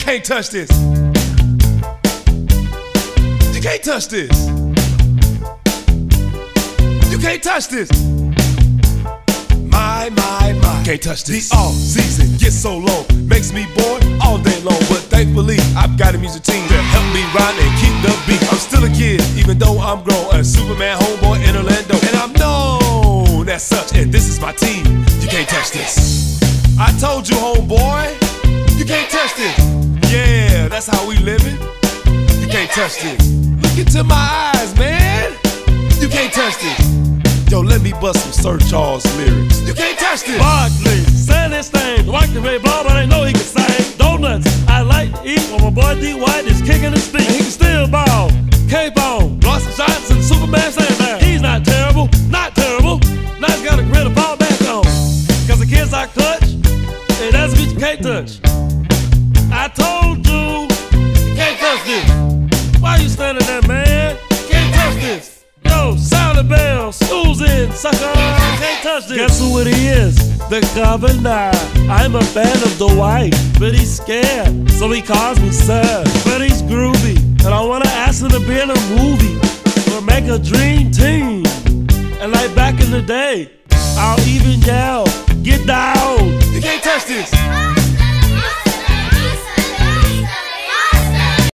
can't touch this. You can't touch this. You can't touch this. My, can't touch this. The off season gets so long, makes me bored all day long. But thankfully, I've got a music team to help me rhyme and keep the beat. I'm still a kid, even though I'm grown. A Superman homeboy in Orlando, and I'm known as such. And this is my team. You can't touch this. I told you, homeboy, you can't touch this. Yeah, that's how we living. You can't touch this. Look into my eyes, man. You can't touch this. Yo, let me bust some Sir Charles lyrics. You can't touch this. Barkley, saying this thing. Like the Ray Ball, but I know he can sing. Donuts, I like to eat when my boy D. White is kicking his feet. And he can still ball. Cape on, lost some shots and Superman saying that. He's not terrible, not terrible. Now he's got a grin to fall back on. Cause the kids I clutch, and that's what you can't touch. I told you, you can't touch this. Why you standing there, man? You can't touch this. Yo, sound the bell, school's in, sucker, can't touch this. Guess who it is? The governor. I'm a fan of the white, but he's scared, so he calls me sir. But he's groovy, and I wanna ask him to be in a movie or make a dream team. And like back in the day, I'll even yell, get down. You can't touch this.